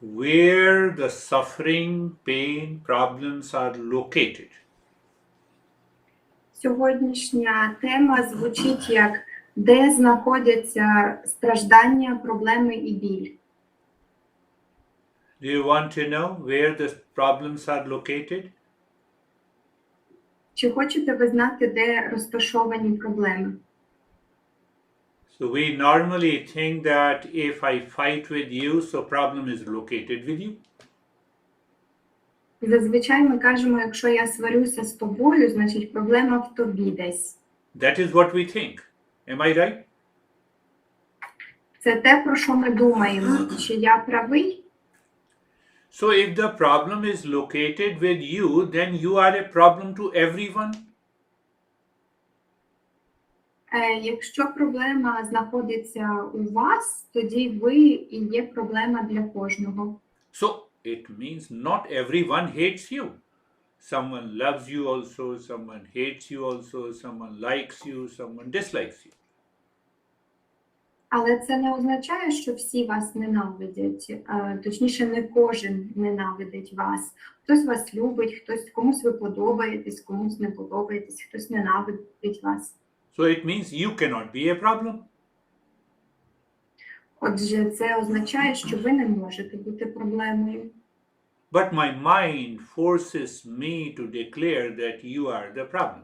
where the suffering, pain, problems are located. Сьогоднішня тема звучить як «Де знаходяться страждання, проблеми і біль?». Do you want to know where the problems are located? Чи хочете ви знати, де розташовані проблеми? So we normally think that if I fight with you, so problem is located with you. Зазвичай ми кажемо, якщо я сварюся з тобою, значить проблема в тобі десь. That is what we think. Am I right? Це те, про що ми думаємо. Чи я правий? So if the problem is located with you, then you are a problem to everyone. Якщо проблема знаходиться у вас, тоді ви і є проблема для кожного. So it means not everyone hates you. Someone loves you also, someone hates you also, someone likes you, someone dislikes you. Але це не означає, що всі вас ненавидять. Точніше, не кожен ненавидить вас. Хтось вас любить, хтось комусь ви подобаєтесь, комусь не подобаєтесь, хтось ненавидить вас. So it means you cannot be a problem. Отже, це означає, що ви не можете бути проблемою. But my mind forces me to declare that you are the problem.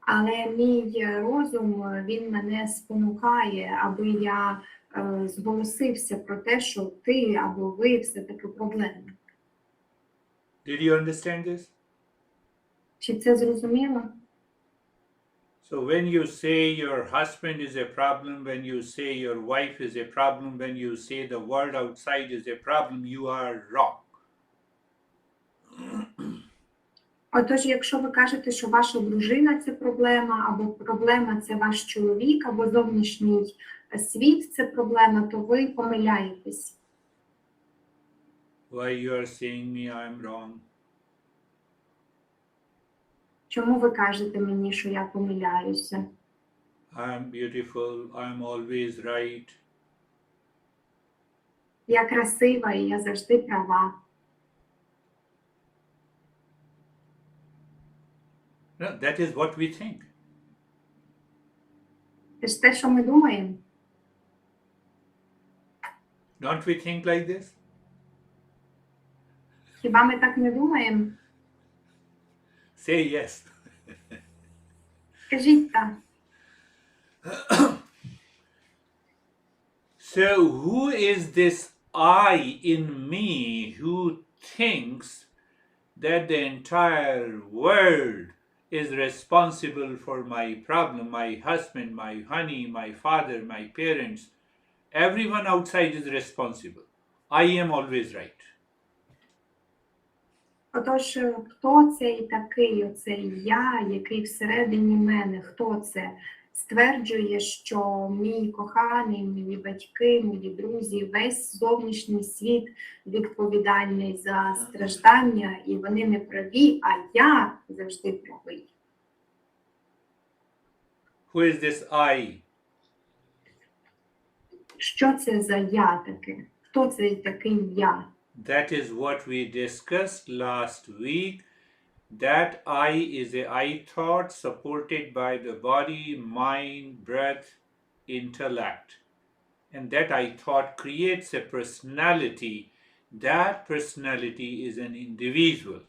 Але мій розум, він мене спонукає, аби я зголосився про те, що ти або ви все-таки проблема. Did you understand this? Чи це зрозуміло? So when you say your husband is a problem, when you say your wife is a problem, when you say the world outside is a problem, you are wrong. Отож, якщо ви кажете, що ваша дружина – це проблема, або проблема – це ваш чоловік, або зовнішній світ – це проблема, то ви помиляєтесь. Why you are saying me I'm wrong? Чому ви кажете мені, що я помиляюся? I'm beautiful, I'm always right. Я красива і я завжди права. No, that is what we think. Це ж те, що ми думаємо. Don't we think like this? Хіба ми так не думаємо? Say yes. Скажіть так. So who is this I in me who thinks that the entire world is responsible for my problem, my husband, my honey, my father, my parents? Everyone outside is responsible. I am always right. Отож, хто цей такий, оцей я, який всередині мене, хто це? Стверджує, що мій коханий, мої батьки, мої друзі, весь зовнішній світ відповідальний за страждання, і вони не праві, а я завжди правий. Who is this I? Що це за я таке? Хто цей такий я? That is what we discussed last week. That I is a I thought supported by the body, mind, breath, intellect. And that I thought creates a personality. That personality is an individual.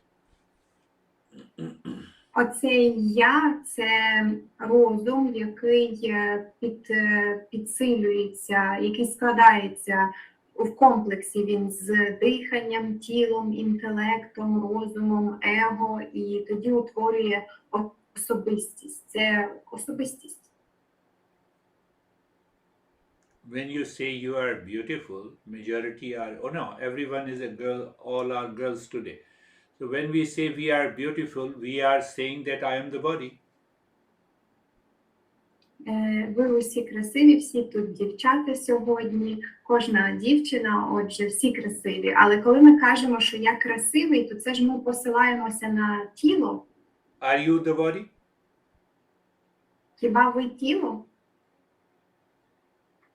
Оцей я – це розум, який підсилюється, який складається в комплексі. Він з диханням, тілом, інтелектом, розумом, его, і тоді утворює особистість. Це особистість. When you say you are beautiful, majority are, oh no, everyone is a girl, all are girls today. So when we say we are beautiful, we are saying that I am the body. Ви усі красиві, всі тут дівчата сьогодні, кожна дівчина, отже, всі красиві. Але коли ми кажемо, що я красивий, то це ж ми посилаємося на тіло. Are you the body? Хіба ви тіло?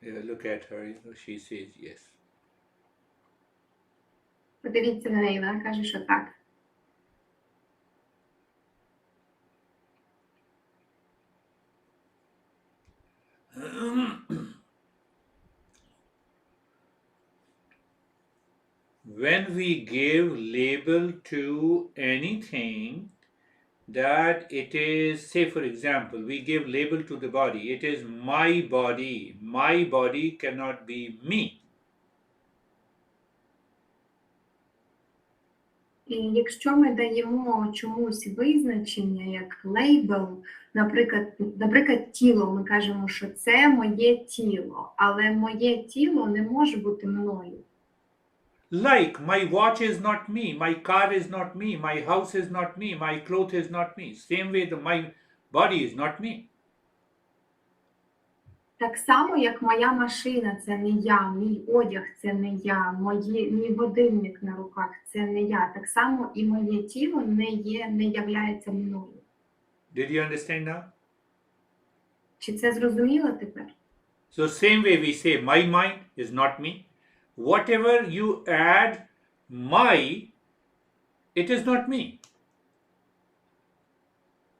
Yeah, look at her, she says yes. Подивіться на неї, вона каже, що так. When we give label to anything, that it is, say for example, we give label to the body, it is my body. My body cannot be me. І якщо ми даємо чомусь визначення, як лейбл, наприклад, тіло, ми кажемо, що це моє тіло, але моє тіло не може бути мною. Like, my watch is not me, my car is not me, my house is not me, my clothes is not me. Same way, my body is not me. Так само, як моя машина – це не я, мій одяг – це не я, мій годинник на руках – це не я. Так само і моє тіло не являється мною. Did you understand now? Чи це зрозуміло тепер? So same way we say my mind is not me. Whatever you add my, it is not me.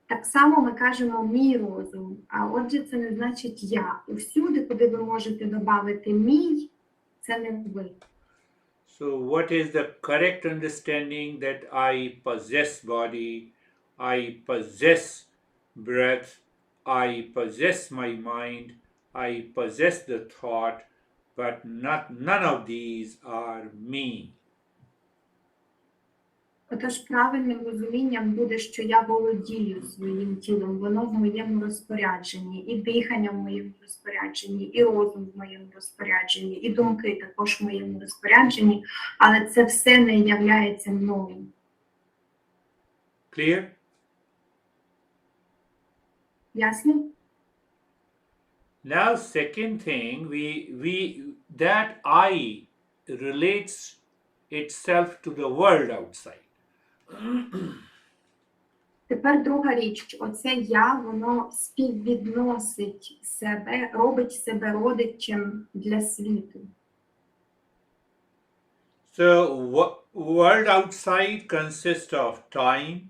Так само ми кажемо мій розум, а отже це не значить я. Усюди, куди ви можете додати мій, це не ви. So what is the correct understanding that I possess body, I possess breath, I possess my mind, I possess the thought, but none of these are me. Отож, правильним розумінням буде, що я володію своїм тілом, воно в моєму розпорядженні, і дихання в моєму розпорядженні, і розум в моєму розпорядженні, і думки також в моєму розпорядженні, але це все не являється мною. Clear? Ясно? Now, second thing, that I relates itself to the world outside. Тепер друга річ. Оце я, воно співвідносить себе, робить себе родичем для світу. So, world outside consists of time,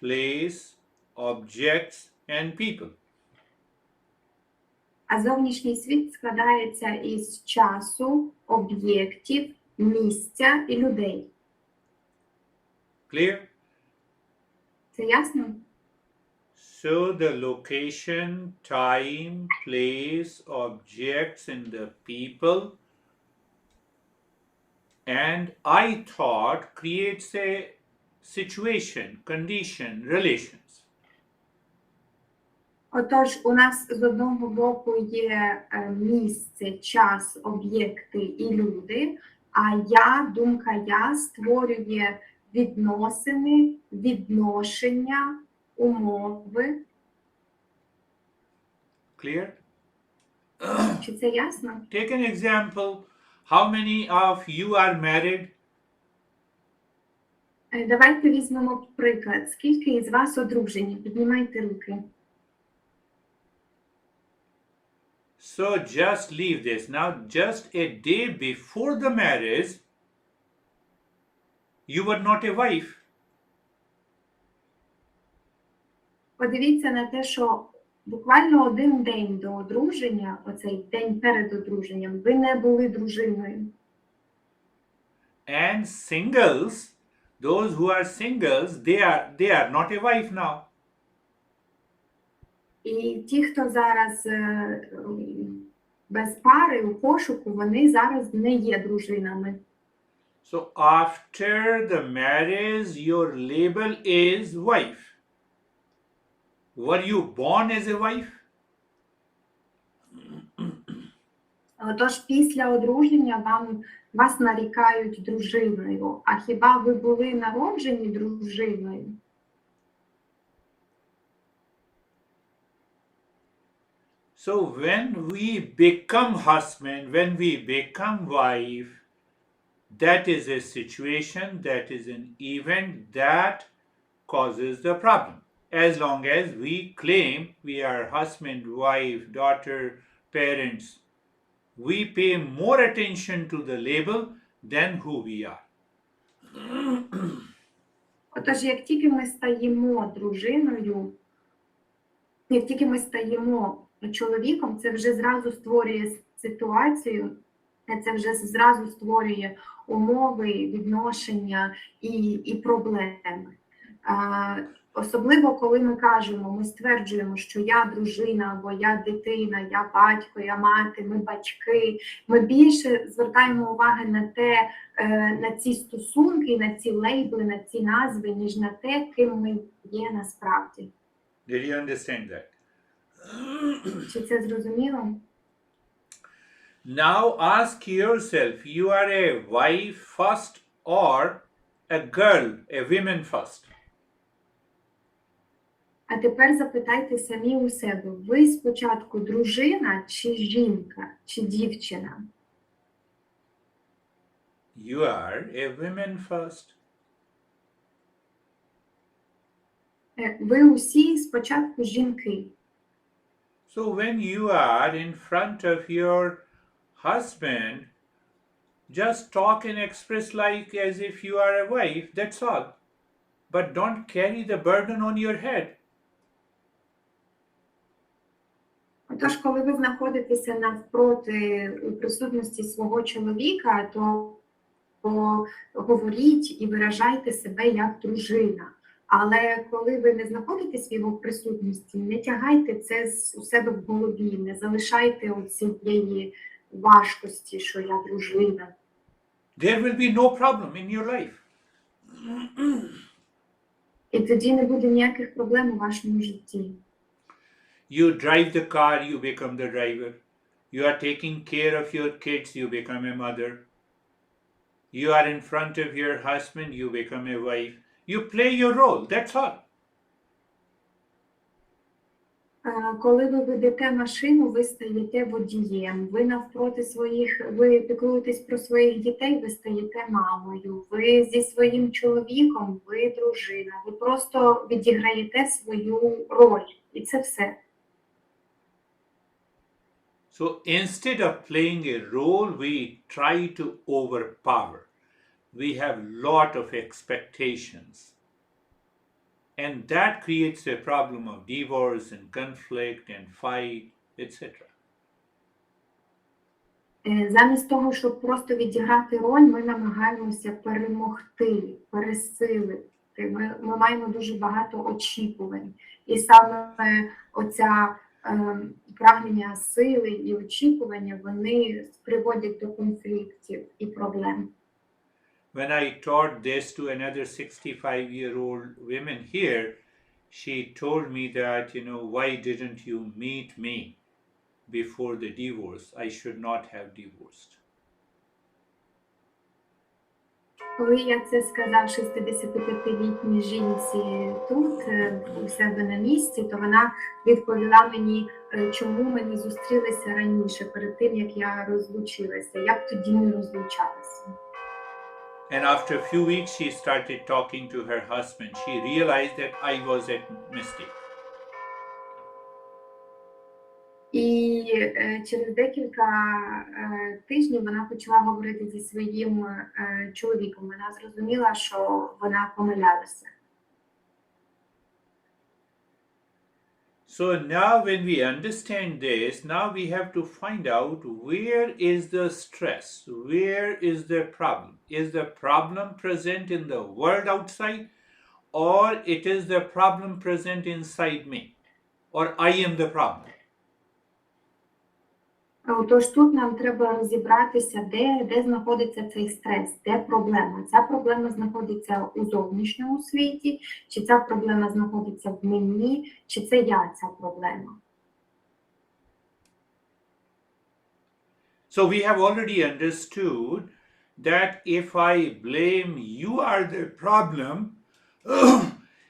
place, objects, and people. А зовнішній світ складається із часу, об'єктів, місця і людей. Clear? Це ясно? So the location, time, place, objects, and the people, and I thought creates a situation, condition, relations. Отож, у нас з одного боку є місце, час, об'єкти і люди, а я, думка я створює відносини, відношення, умови. Clear? Чи це ясно? Take an example. How many of you are married? Давайте візьмемо приклад. Скільки із вас одружені? Піднімайте руки. So just leave this. Now, just a day before the marriage, you were not a wife. Подивіться на те, що буквально один день до одруження, оцей день перед одруженням, ви не були дружиною. And singles, those who are singles, they are not a wife now. І ті, хто зараз без пари у пошуку, вони зараз не є дружинами. So after the marriage, your label is wife. Were you born as a wife? Тож після одруження вас нарікають дружиною. А хіба ви були народжені дружиною? So when we become husband, when we become wife, that is a situation, that is an event that causes the problem. As long as we claim we are husband, wife, daughter, parents, we pay more attention to the label than who we are. Отож, як тільки ми стаємо дружиною, як тільки ми стаємо чоловіком, це вже зразу створює ситуацію, це вже зразу створює умови, відношення і проблеми. Особливо, коли ми кажемо, ми стверджуємо, що я дружина, або я дитина, я батько, я мати, ми батьки, ми більше звертаємо увагу на те, на ці стосунки, на ці лейбли, на ці назви, ніж на те, ким ми є насправді. Did you understand that? Чи це зрозуміло? Now ask yourself, you are a wife first or a girl, a woman first? А тепер запитайте самі у себе, ви спочатку дружина, чи жінка, чи дівчина? You are a woman first. Ви усі спочатку жінки. So when you are in front of your husband, just talk and express like as if you are a wife, that's all. But don't carry the burden on your head. Отож, коли ви знаходитеся навпроти у присутності свого чоловіка, то говоріть і виражайте себе як дружина. Але коли ви не знаходитесь в його присутності, не тягайте це у себе в голові, не залишайте цієї важкості, що я дружина. There will be no problem in your life. І тоді не буде ніяких проблем у вашому житті. You drive the car, you become the driver. You are taking care of your kids, you become a mother. You are in front of your husband, you become a wife. You play your role, that's all. Коли ви ведете машину, ви стаєте водієм, ви навпроти ви піклуєтесь про своїх дітей, ви стаєте мамою, ви зі своїм чоловіком, ви дружина, ви просто відіграєте свою роль, і це все. So instead of playing a role, we try to overpower. We have lot of expectations. And that creates a problem of divorce and conflict and fight, etc. Замість того, щоб просто відіграти роль, ми намагаємося перемогти, пересилити. Ми маємо дуже багато очікувань. І саме оця прагнення сили і очікування, вони приводять до конфліктів і проблем. When I taught this to another 65-year-old woman here, she told me that, why didn't you meet me before the divorce? I should not have divorced. Коли я це сказав 65-літній жінці тут, у себе на місці, то вона відповіла мені, чому ми не зустрілися раніше, перед тим, як я розлучилася. Я б тоді не розлучалася. And after a few weeks, she started talking to her husband. She realized that I was a mistake. І через декілька тижнів вона почала говорити зі своїм чоловіком. Вона зрозуміла, що вона помилялася. So now when we understand this, now we have to find out where is the stress, where is the problem. Is the problem present in the world outside, or it is the problem present inside me, or I am the problem? Тож тут нам треба розібратися, де знаходиться цей стрес, де проблема. Ця проблема знаходиться у зовнішньому світі, чи ця проблема знаходиться в мені, чи це я ця проблема. So we have already understood that if I blame you are the problem,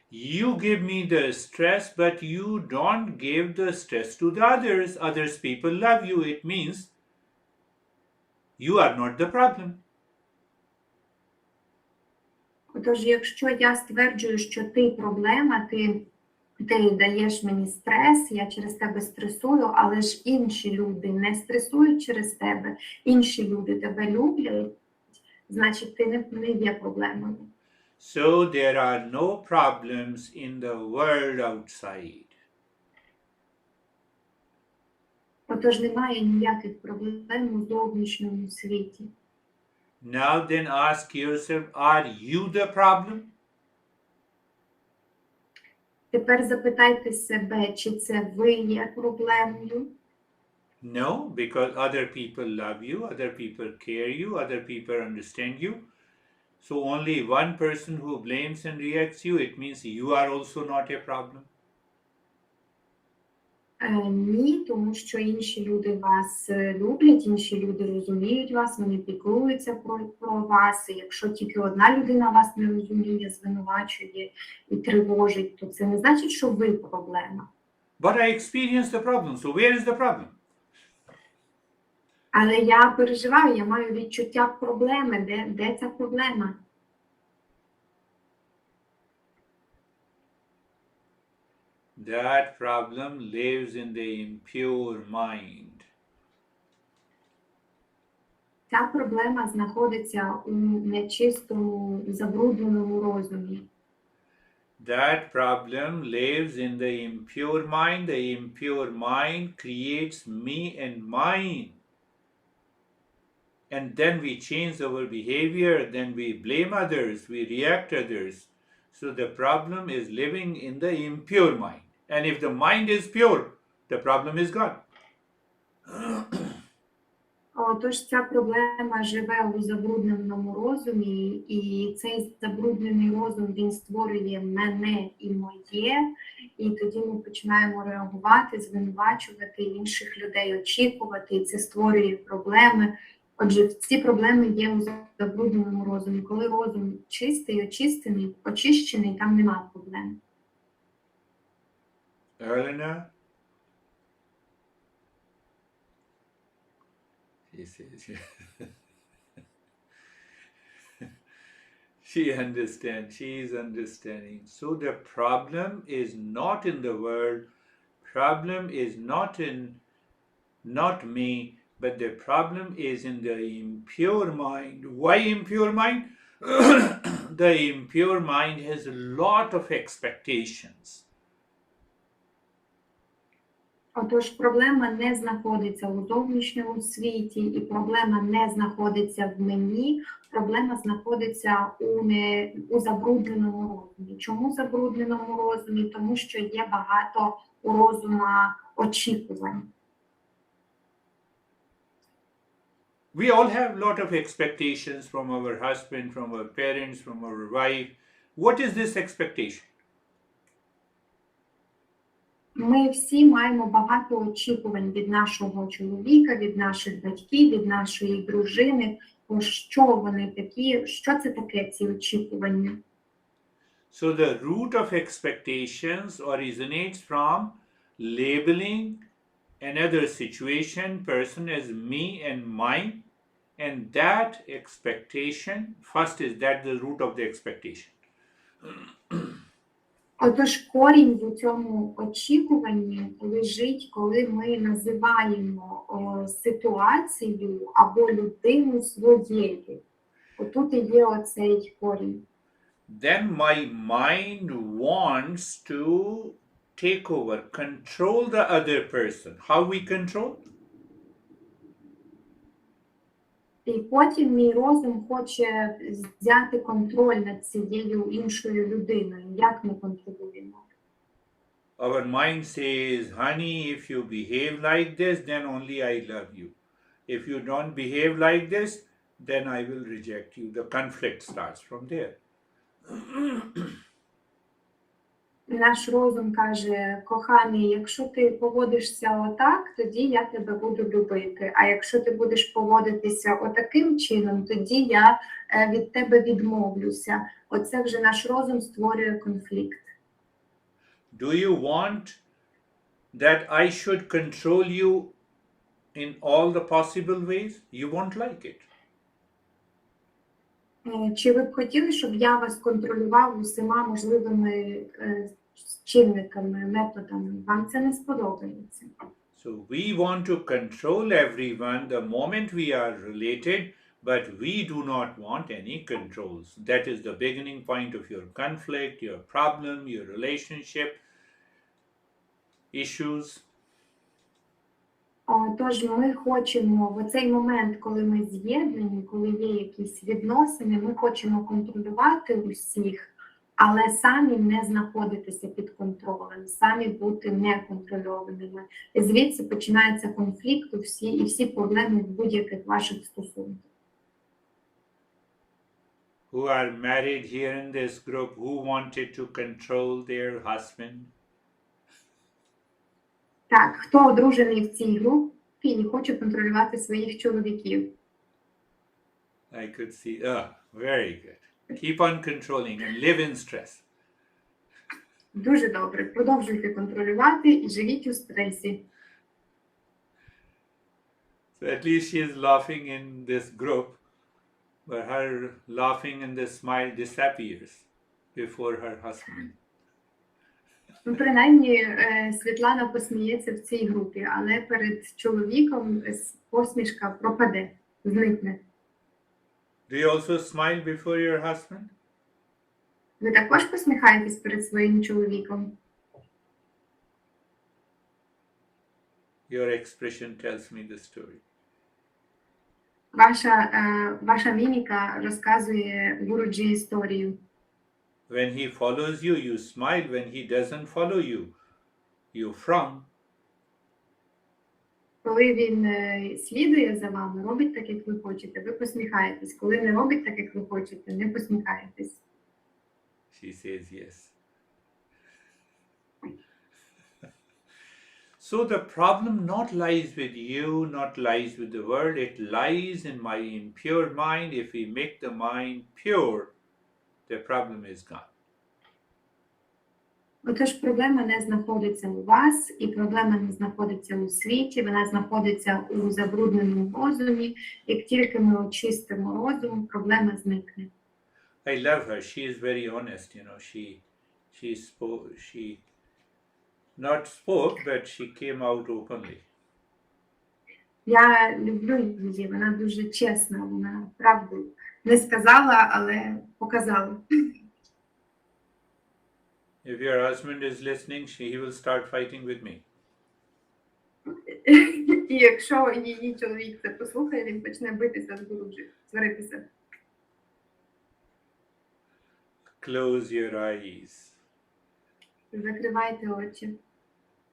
you give me the stress, but you don't give the stress to the others. Others people love you. It means you are not the problem. Отож, якщо я стверджую, що ти проблема, ти даєш мені стрес, я через тебе стресую, але ж інші люди не стресують через тебе, інші люди тебе люблять, значить ти не є проблемою. So there are no problems in the world outside. Отож немає ніяких проблем у зовнішньому світі. Now then ask yourself, are you the problem? Тепер запитайте себе, чи це ви є проблемою? No, because other people love you, other people care you, other people understand you. So only one person who blames and reacts you, it means you are also not a problem. Ні, тому що інші люди вас люблять, інші люди розуміють вас, вони піклуються про вас. І якщо тільки одна людина вас не розуміє, звинувачує і тривожить, то це не значить, що ви проблема. But I experienced the problem, so where is the problem? Але я переживаю, я маю відчуття проблеми. Де ця проблема? That problem lives in the impure mind. Ця проблема знаходиться у нечистому, забрудненому розумі. That problem lives in the impure mind. The impure mind creates me and mine. And then we change our behavior, then we blame others, we react others. So the problem is living in the impure mind. And if the mind is pure, the problem is gone. Отож, ця проблема живе у забрудненому розумі, і цей забруднений розум, він створює мене і моє, і тоді ми починаємо реагувати, звинувачувати інших людей, очікувати, і це створює проблеми. Отже, ці проблеми є у забрудненому розумі. Коли розум чистий, очищений, там немає проблем. Elena? She says, she understands, she is understanding. So the problem is not in the world, problem is not me, but the problem is in the impure mind. Why impure mind? The impure mind has a lot of expectations. Отож, проблема не знаходиться у зовнішньому світі, і проблема не знаходиться в мені, проблема знаходиться у забрудненому розумі. Чому забрудненому розумі? Тому що є багато у розума очікувань. We all have a lot of expectations from our husband, from our parents, from our wife. What is this expectation? Ми всі маємо багато очікувань від нашого чоловіка, від наших батьків, від нашої дружини. Що вони такі, що це таке, ці очікування? So the root of expectations originates from labeling another situation, person as me and mine, and that expectation, first is that the root of the expectation. Отож, корінь в цьому очікуванні лежить, коли ми називаємо ситуацію або людину своєю. Отут і є оцей корінь. Then my mind wants to take over, control the other person. How we control? І потім мій розум хоче взяти контроль над цією іншою людиною. Як ми контролюємо? Our mind says, honey, if you behave like this, then only I love you. If you don't behave like this, then I will reject you. The conflict starts from there. Наш розум каже, коханий, якщо ти поводишся отак, тоді я тебе буду любити. А якщо ти будеш поводитися отаким чином, тоді я від тебе відмовлюся. Оце вже наш розум створює конфлікт. Do you want that I should control you in all the possible ways? You won't like it. Чи ви б хотіли, щоб я вас контролював усіма можливими чинниками, методами? Вам це не So we want to control everyone the moment we are related, But we do not want any controls. That is the beginning point of your conflict, your problem, your relationship issues. Тож ми хочемо в цей момент, коли ми з'єднані, коли є якісь відносини, ми хочемо контролювати усіх, але самі не знаходитися під контролем, самі бути неконтрольованими. І звідси починається конфлікт і всі проблеми в будь-яких ваших стосунках. Who are married here in this group, who wanted to control their husband? Так, хто одружений в цій групі і хоче контролювати своїх чоловіків? I could see, very good. Keep on controlling and live in stress. Дуже добре. Продовжуйте контролювати і живіть у стресі. So at least she is laughing in this group, but her laughing and the smile disappears before her husband. Принаймні, Світлана посміється в цій групі, але перед чоловіком посмішка пропаде, зникне. Do you also smile before your husband? Ви також посміхаєтесь перед своїм чоловіком? Your expression tells me the story. Ваша міміка розказує Гуруджі історію. When he follows you, you smile. When he doesn't follow you, you frown. Коли він слідує за вами, робить так, як ви хочете, ви посміхаєтесь. Коли не робить так, як ви хочете, не посміхаєтесь. She says yes. So the problem not lies with you, not lies with the world. It lies in my impure mind. If we make the mind pure, the problem is gone. Отож, проблема не знаходиться у вас, і проблема не знаходиться у світі, вона знаходиться у забрудненому розумі. Як тільки ми очистимо розум, проблема зникне. I love her. She is very honest. She not spoke, but she came out openly. Я люблю її, вона дуже чесна, вона правду не сказала, але показала. If your husband is listening, he will start fighting with me. І якщо її чоловік це послухає, він почне битися з Гуруджі, сваритися. Close your eyes. Закривайте очі.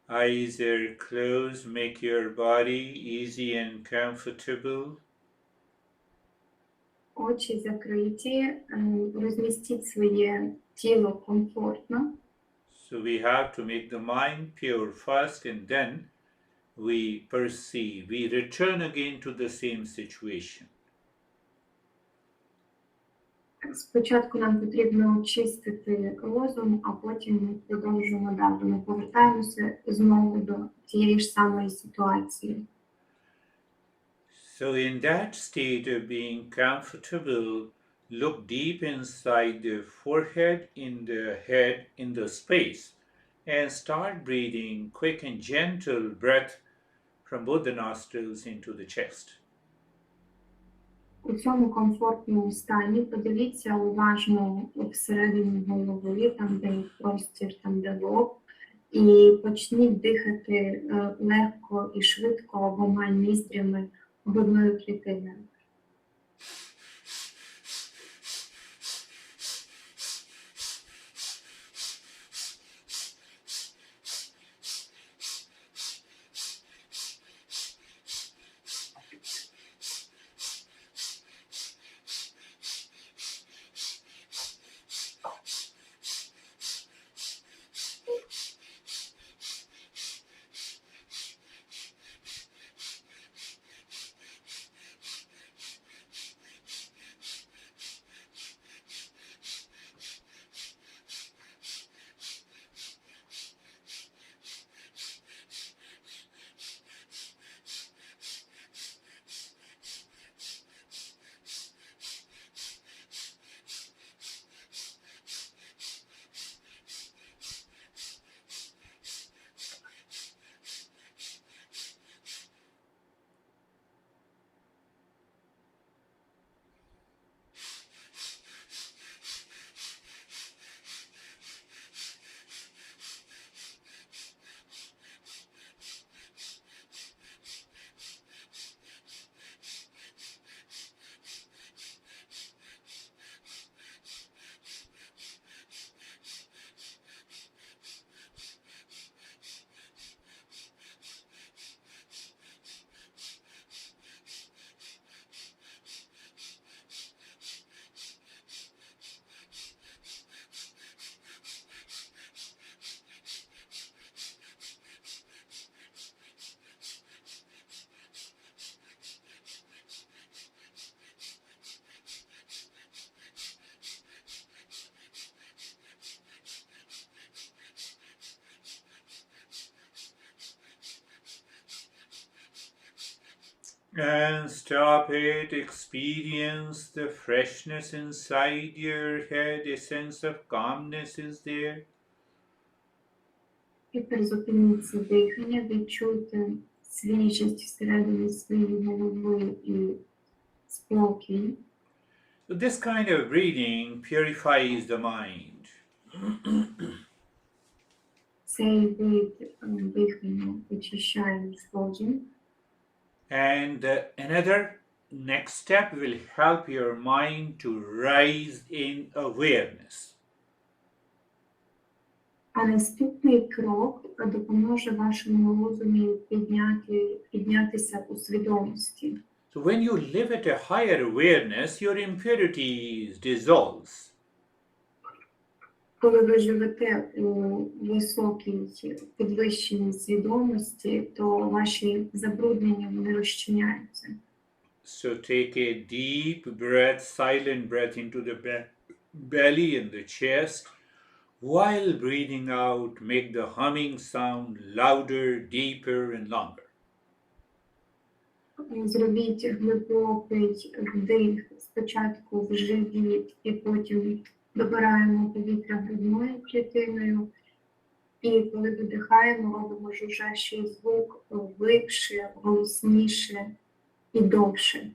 Eyes are closed. Make your body easy and comfortable. Очі закриті, розмістіть своє тіло комфортно. So we have to make the mind pure first, and then we perceive. We return again to the same situation. Спочатку нам потрібно очистити розум, а потім ми продовжуємо далі. Ми повертаємося знову до тієї ж самої ситуації. So in that state of being comfortable, look deep inside the forehead, in the head, in the space, and start breathing quick and gentle breath from both the nostrils into the chest. У цьому комфортному стані подивіться уважно всередині голови, там де простір, там де лоб, і почніть дихати легко і швидко обома ніздрями грудною клітиною. And stop it, experience the freshness inside your head, a sense of calmness is there. І призупиніться дихання, відчуйте свіжість всередині своєї голови і спокій. So, this kind of breathing purifies the mind. Цей вид дихання очищає розум. And another next step will help your mind to rise in awareness. А наступний крок допоможе вашому розумі піднятися у свідомості. So, when you live at a higher awareness, your impurities dissolves. Коли ви живете у високій підвищеній свідомості, то ваші забруднення вони розчиняються. So, take a deep breath, silent breath into the belly and the chest. While breathing out, make the humming sound louder, deeper, and longer. Зробіть глибокий вдих спочатку в живіт, і потім добираємо повітря грудною клітиною. І коли видихаємо, робимо жужжащий звук глибше, голосніше і довше.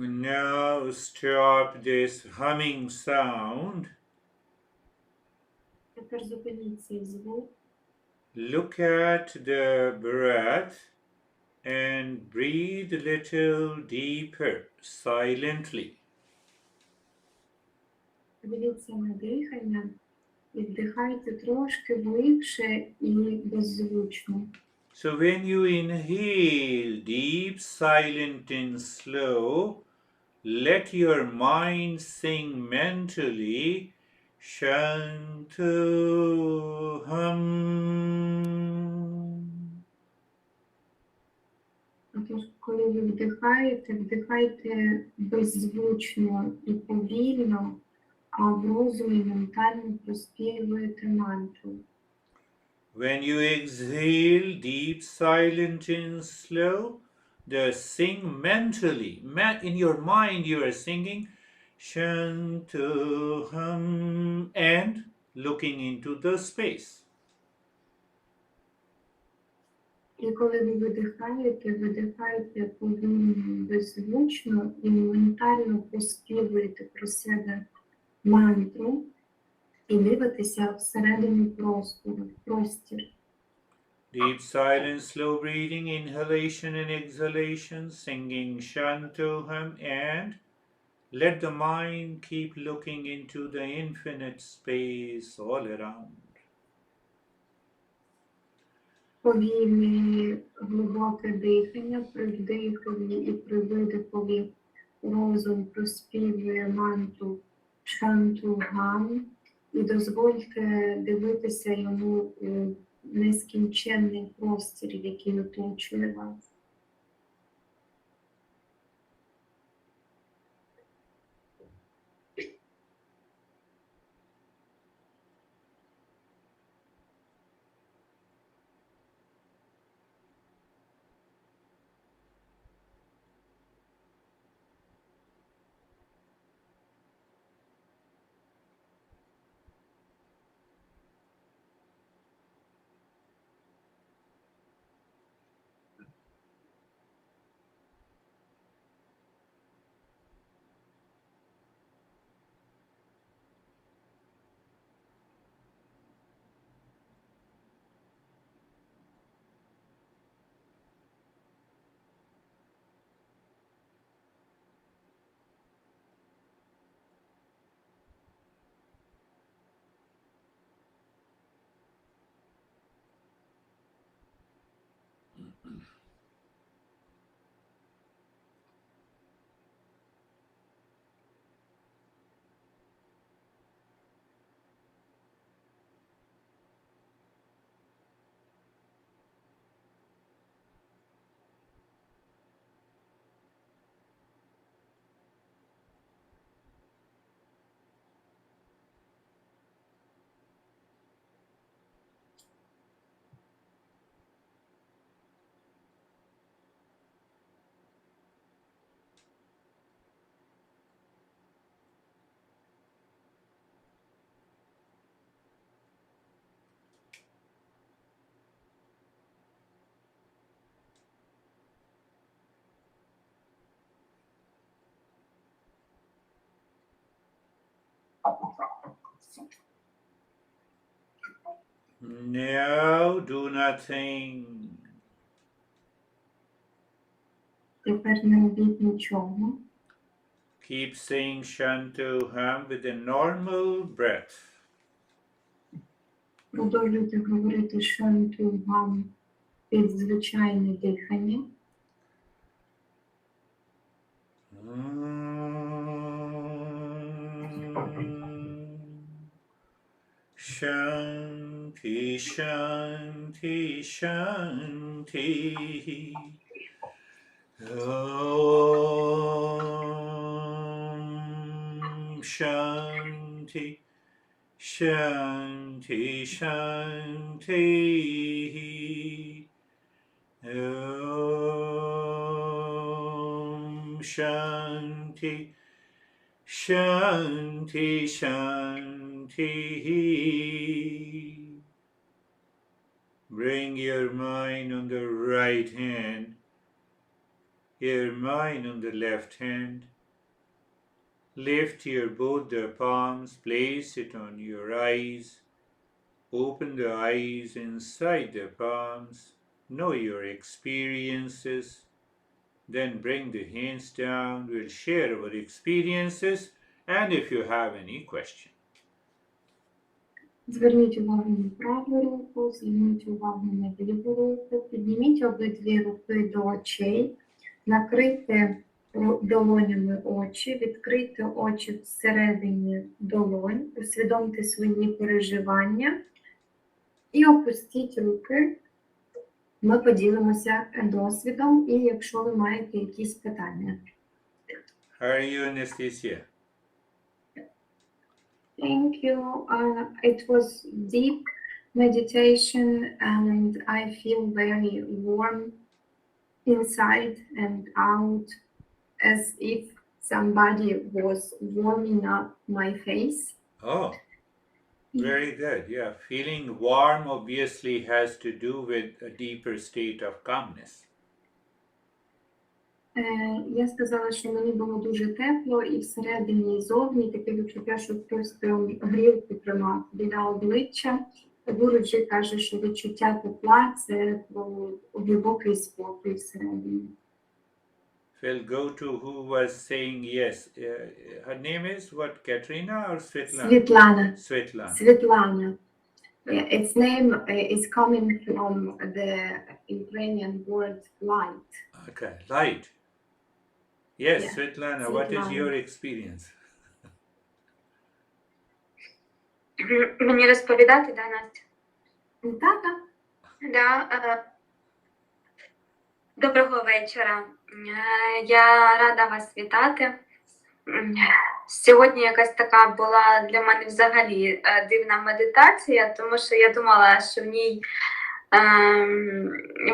Now stop this humming sound. Тепер зупиніть цей звук. Look at the breath and breathe a little deeper, silently. Дивіться на дихання і вдихайте трошки глибше і беззвучно. So when you inhale deep, silent, and slow, let your mind sing mentally Shantoham. Отож, коли ви вдихаєте, вдихайте беззвучно і повільно, а в розумі ментально проспівуєте мантру. When you exhale deep, silent, and slow, sing mentally. In your mind, you are singing Shantoham and looking into the space. І коли ви видихаєте, видихайте повільно, беззвучно і ментально проспівуєте про себе мантру і дивитеся всередину простору, в простір. Deep silence, slow breathing, inhalation and exhalation, singing Shantoham, and let the mind keep looking into the infinite space all around. Повільне, глибоке дихання, при вдихові і при видихові розум проспівує мантру Шантугам і дозвольте дивитися йому у нескінченний простір, який оточує вас. Now do nothing. Тепер не робіть нічого. Keep saying Shantoham with a normal breath. Продовжуйте говорити Шантугам під звичайне дихання. Shanti, Shanti, Shanti. Om Shanti, Shanti, Shanti. Om Shanti, Shanti, Shanti. Bring your mind on the right hand, your mind on the left hand. Lift your both the palms, place it on your eyes. Open the eyes inside the palms. Know your experiences. Then bring the hands down. We'll share our experiences and if you have any question. Зверніть увагу на праву руку, зверніть увагу на ліву руку, підніміть обидві руки до очей, накрийте долонями очі, відкрийте очі всередині долонь, усвідомте свої переживання і опустіть руки. Ми поділимося досвідом і якщо ви маєте якісь питання. How are you, Anastasia? Thank you. It was deep meditation and I feel very warm inside and out, as if somebody was warming up my face. Oh, very good. Yeah, feeling warm obviously has to do with a deeper state of calmness. Я сказала, що мені було дуже тепло і всередині, і зовні таке відчуття, що хтось прям грілку тримав біля обличчя. Гуруджі каже, що відчуття тепла – це про глибокий спокій всередині. Phil, go to who was saying yes. Her name is what, Katrina or Svetlana? Світлана. Svetlana. Svetlana. Its name is coming from the Ukrainian word light. Okay, light. Yes, Yeah, Svetlana, what is Svetlana. your experience? Мені розповідати, да, Настя? Так. Да. Доброго вечора. Я рада вас вітати. Сьогодні якась така була для мене взагалі дивна медитація, тому що я думала, що в ній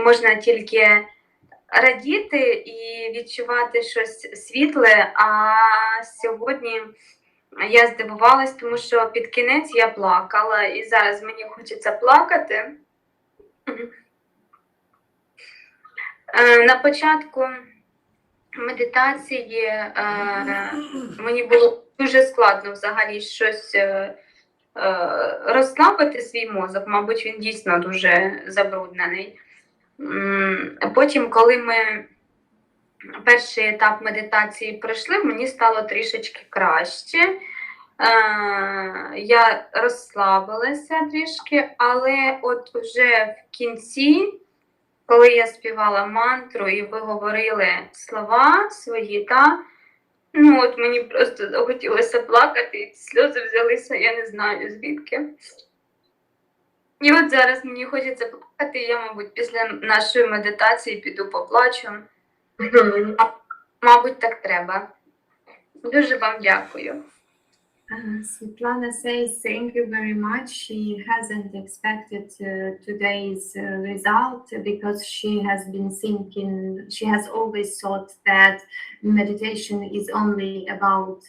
можна тільки радіти і відчувати щось світле, а сьогодні я здивувалась, тому що під кінець я плакала, і зараз мені хочеться плакати. На початку медитації мені було дуже складно взагалі щось розслабити свій мозок, мабуть, він дійсно дуже забруднений. Потім, коли ми перший етап медитації пройшли, мені стало трішечки краще. Я розслабилася трішки, але от уже в кінці, коли я співала мантру і ви говорили слова свої, от мені просто захотілося плакати, і сльози взялися, я не знаю звідки. І от зараз мені хочеться плакати, я, мабуть, після нашої медитації піду поплачу. Мабуть, так треба. Дуже вам дякую. Svetlana says thank you very much. She hasn't expected today's result because she has been thinking, she has always thought that meditation is only about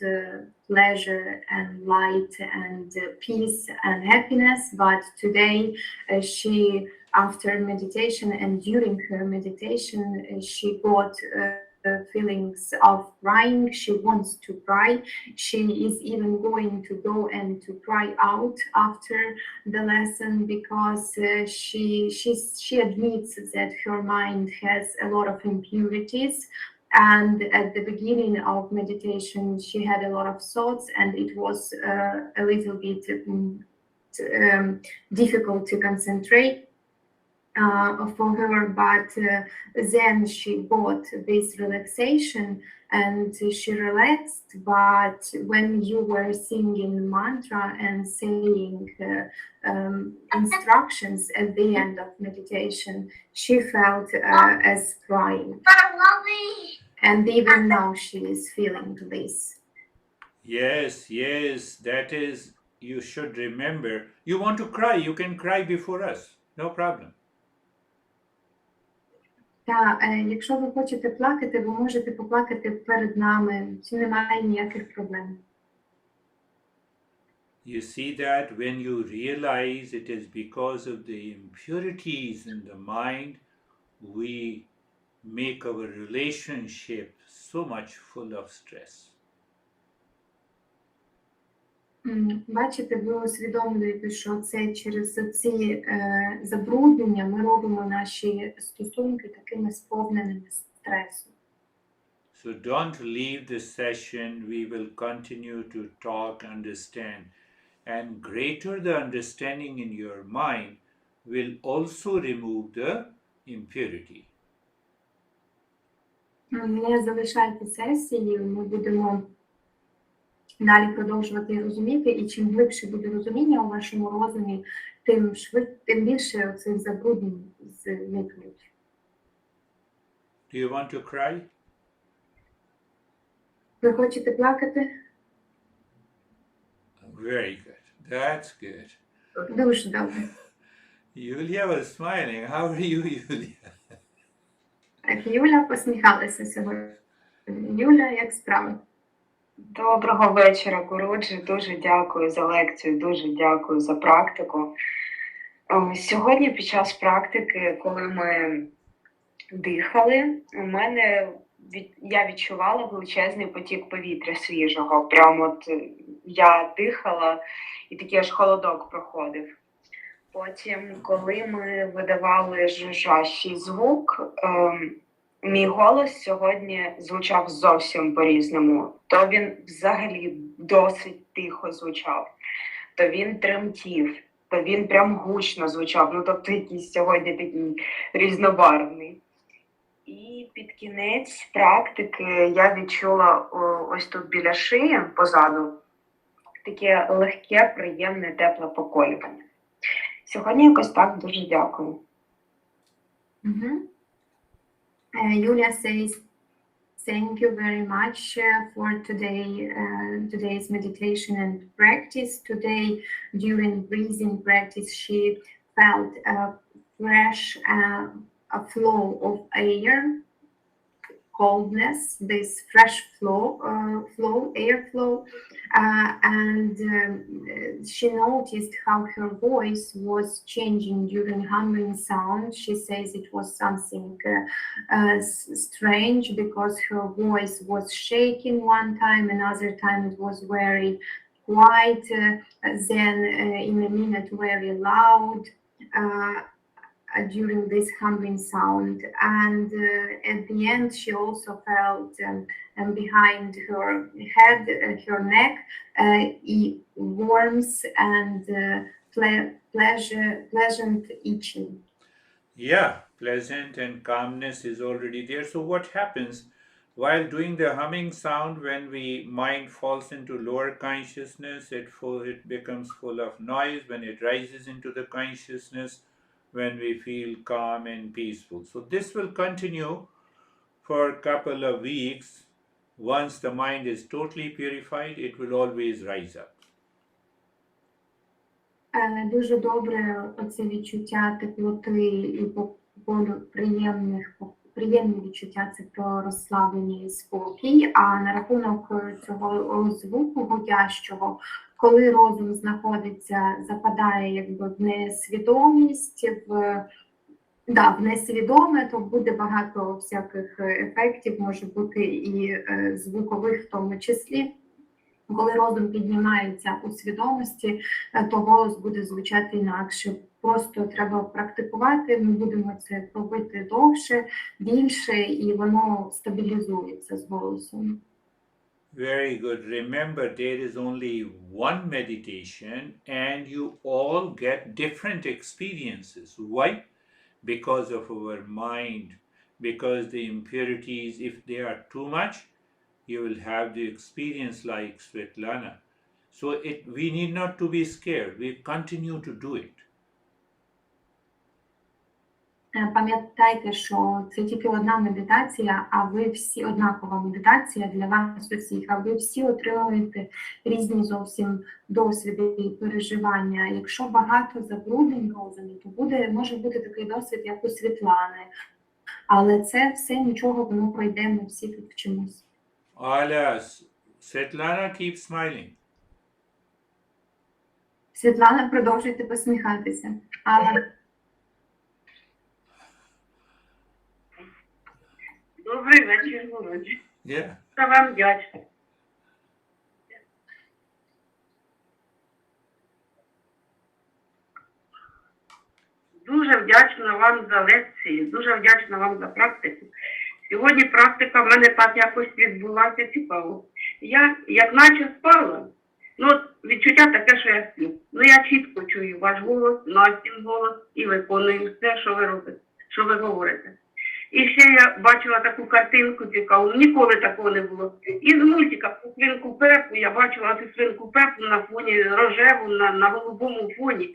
pleasure and light and peace and happiness. But today she, after meditation and during her meditation, she got feelings of crying. She wants to cry. She is even going to go and to cry out after the lesson because she admits that her mind has a lot of impurities. And at the beginning of meditation, she had a lot of thoughts, and it was a little bit difficult to concentrate for her, but then she got this relaxation and she relaxed. But when you were singing mantra and saying instructions at the end of meditation, she felt as crying. And even now she is feeling this. Yes, that is, you should remember. You want to cry, you can cry before us, no problem. Якщо ви хочете плакати, ви можете поплакати перед нами. Чи немає ніяких проблем. You see that when you realize it is because of the impurities in the mind, we make our relationship so much full of stress. Бачите, ви усвідомлюєте, що це через ці забруднення ми робимо наші стосунки такими сповненими стресу. So don't leave this session. We will continue to talk, understand. And greater the understanding in your mind will also remove the impurity. Не залишайте сесії, ми будемо далі продовжувати розуміти, і чим глибше буде розуміння у вашому розумі, тим більше цих забруднень зникнуть. Do you want to cry? Ви хочете плакати? Very good. That's good. Дуже добре. Yulia was smiling. How are you, Yulia? Так, Юля посміхалася сьогодні. Юля, як справи? Доброго вечора, Гуруджі. Дуже дякую за лекцію, дуже дякую за практику. Сьогодні під час практики, коли ми дихали, я відчувала величезний потік повітря свіжого. Прямо от я дихала і такий аж холодок проходив. Потім, коли ми видавали жужжащий звук, мій голос сьогодні звучав зовсім по-різному. То він взагалі досить тихо звучав, то він тремтів, то він прям гучно звучав. Тобто якийсь сьогодні такий різнобарвний. І під кінець практики я відчула ось тут біля шиї позаду таке легке, приємне, тепле поколювання. Сьогодні якось так, дуже дякую. Julia says, thank you very much for today's meditation and practice. Today, during breathing practice, she felt a fresh a flow of air, coldness, this fresh airflow, and she noticed how her voice was changing during humming sound. She says it was something strange because her voice was shaking one time, another time it was very quiet, then in a minute very loud. During this humming sound, and at the end she also felt behind her head, her neck, warmth and pleasant itching. Yeah, pleasant and calmness is already there. So what happens while doing the humming sound? When we mind falls into lower consciousness, it becomes full of noise. When it rises into the consciousness, when we feel calm and peaceful. So this will continue for a couple of weeks. Once the mind is totally purified, it will always rise up. Дуже добре оце відчуття теплоти і болю приємні відчуття, це про розслаблення і спокій. А на рахунок цього звуку гудящого, коли розум западає якби в несвідомість, в несвідоме, то буде багато всяких ефектів, може бути і звукових в тому числі. Коли розум піднімається у свідомості, то голос буде звучати інакше. Просто треба практикувати, ми будемо це робити довше, більше, і воно стабілізується з голосом. Very good. Remember, there is only one meditation and you all get different experiences. Why? Because of our mind. Because the impurities, if they are too much, you will have the experience like Svetlana. So we need not to be scared. We continue to do it. Пам'ятайте, що це тільки одна медитація, а ви всі, однакова медитація для вас усіх, а ви всі отримуєте різні зовсім досвіди і переживання. Якщо багато забруднень розуму, то може бути такий досвід, як у Світлани. Але це все нічого, воно пройде, ми всі тут вчимось. Alas, Svetlana keeps smiling. Світлана, продовжуйте посміхатися. Але Добрий вечір, Гуруджі. Yeah. Я вам вдячна. дуже вдячна вам за лекції, дуже вдячна вам за практику. Сьогодні практика в мене так якось відбулася цікаво. Я як наче спала, ну відчуття таке, що я сплю. Ну я чітко чую ваш голос, Настін голос і виконую все, що ви робите, що ви говорите. І ще я бачила таку картинку цікаву, ніколи такого не було. Із мультика про свинку Пепу я бачила цю свинку Пепу на фоні рожеву, на голубому фоні.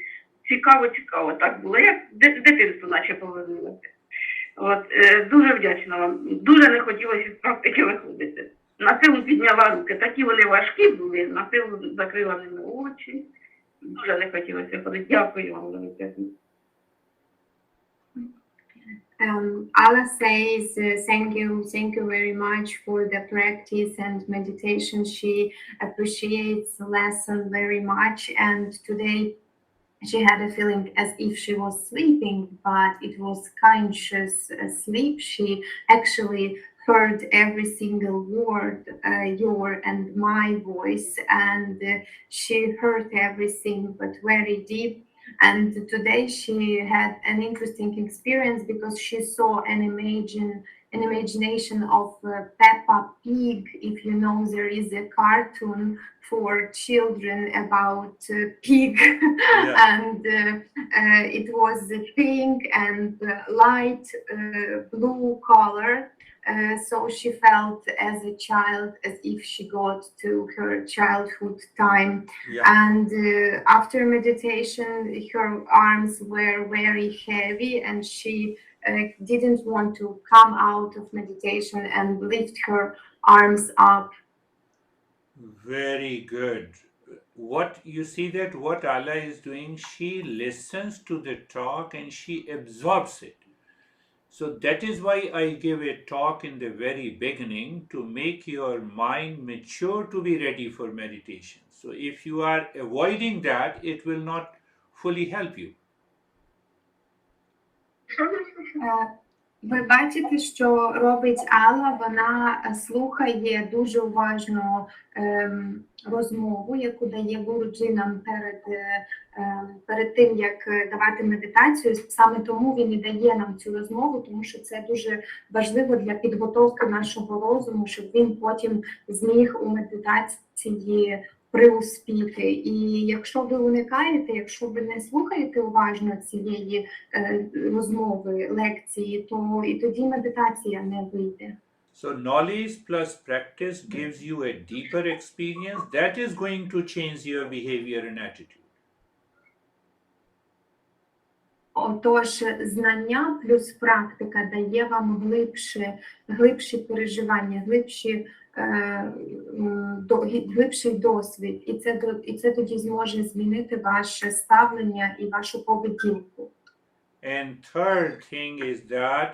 Цікаво так було. Я з дитинства наче повернулася. От, дуже вдячна вам. Дуже не хотілося з практики виходити. На силу підняла руки. Такі вони важкі були, на силу закрила ними очі. Дуже не хотілося ходити. Дякую вам за це. Ala says, thank you very much for the practice and meditation. She appreciates the lesson very much, and today she had a feeling as if she was sleeping, but it was conscious sleep. She actually heard every single word, your and my voice, and she heard everything, but very deep. And today she had an interesting experience because she saw an imagination of Peppa Pig. If you know, there is a cartoon for children about pig, and it was pink and light blue color. So she felt as a child as if she got to her childhood time. And after meditation, her arms were very heavy and she didn't want to come out of meditation and lift her arms up. Very good. What you see that what Ala is doing, she listens to the talk and she absorbs it. So that is why I give a talk in the very beginning to make your mind mature to be ready for meditation. So if you are avoiding that, it will not fully help you. Ви бачите, що робить Алла, вона слухає дуже уважно розмову, яку дає Гуруджі нам перед тим, як давати медитацію. Саме тому він і дає нам цю розмову, тому що це дуже важливо для підготовки нашого розуму, щоб він потім зміг у медитації приуспіти. І якщо ви уникаєте, якщо ви не слухаєте уважно цієї розмови, лекції, то і тоді медитація не вийде. So knowledge plus practice gives you a deeper experience that is going to change your behavior and attitude. Отож, знання плюс практика дає вам глибші переживання, глибший досвід, і це тоді зможе змінити ваше ставлення і вашу поведінку. And third thing is that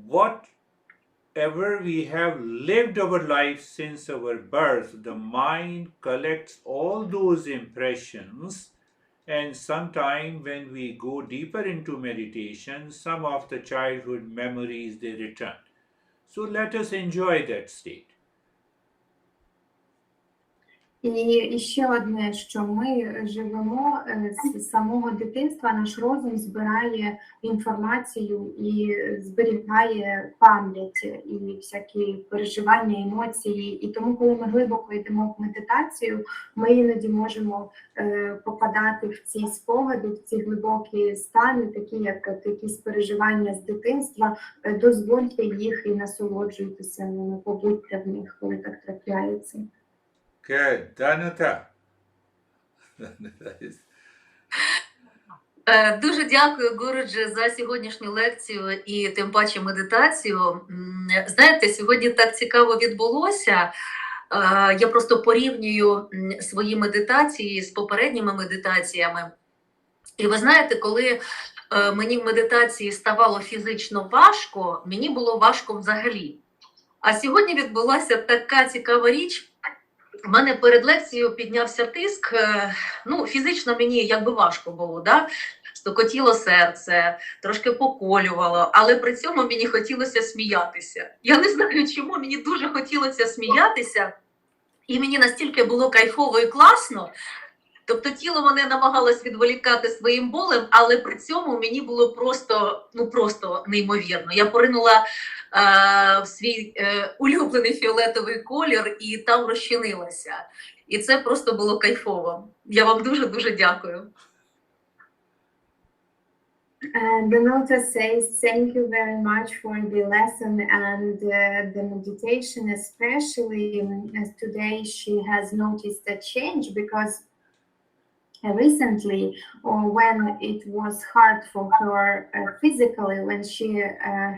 whatever we have lived our life since our birth, the mind collects all those impressions, and sometime when we go deeper into meditation, some of the childhood memories, they return. So let us enjoy that state. І ще одне, що ми живемо з самого дитинства, наш розум збирає інформацію і зберігає пам'ять і всякі переживання, емоції. І тому, коли ми глибоко йдемо в медитацію, ми іноді можемо попадати в ці спогади, в ці глибокі стани, такі як якісь переживання з дитинства. Дозвольте їх і насолоджуйтеся ними, побудьте в них, коли так трапляється. Good. Danuta. Дуже дякую, Гуруджі, за сьогоднішню лекцію і тим паче медитацію. Знаєте, сьогодні так цікаво відбулося. Я просто порівнюю свої медитації з попередніми медитаціями. І ви знаєте, коли мені в медитації ставало фізично важко, мені було важко взагалі. А сьогодні відбулася така цікава річ. У мене перед лекцією піднявся тиск, фізично мені якби важко було, да? Стукотіло серце, трошки поколювало, але при цьому мені хотілося сміятися. Я не знаю чому, мені дуже хотілося сміятися, і мені настільки було кайфово і класно, Тобто тіло мене намагалось відволікати своїм болем, але при цьому мені було просто неймовірно. Я поринула в свій улюблений фіолетовий колір і там розчинилася. І це просто було кайфово. Я вам дуже-дуже дякую. Danuta says thank you very much for the lesson and the meditation, especially as today she has noticed a change because recently, or when it was hard for her physically, when she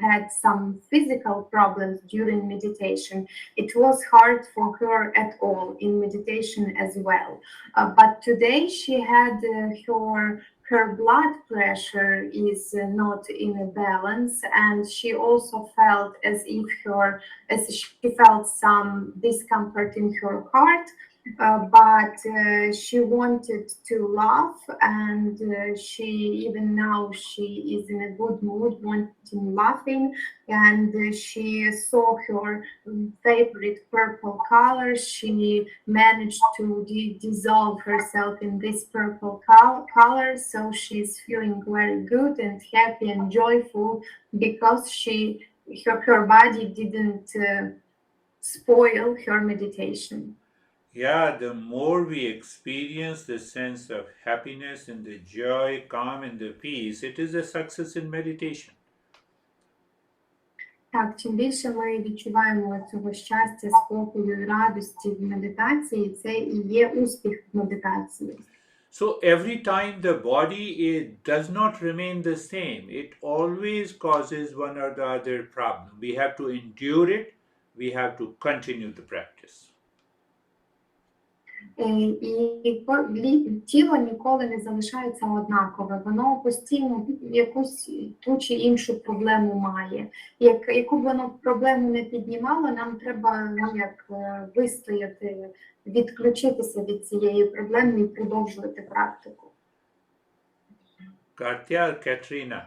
had some physical problems during meditation, it was hard for her at all in meditation as well. But today she had her blood pressure is not in a balance, and she also felt as she felt some discomfort in her heart. But she wanted to laugh, and even now she is in a good mood, wanting laughing, and she saw her favorite purple color. She managed to dissolve herself in this purple color, so she's feeling very good and happy and joyful because her body didn't spoil her meditation. Yeah, the more we experience the sense of happiness and the joy, calm, and the peace, it is a success in meditation. Так, чим більше ми відчуваємо цього щастя, спокою і радості в медитації, це і є успіх в медитації. So every time the body does not remain the same, it always causes one or the other problem. We have to endure it, we have to continue the practice. І тіло ніколи не залишається однакове, воно постійно якусь ту чи іншу проблему має. Яку б воно проблему не піднімало, нам треба вистояти, відключитися від цієї проблеми і продовжувати практику. Katrina.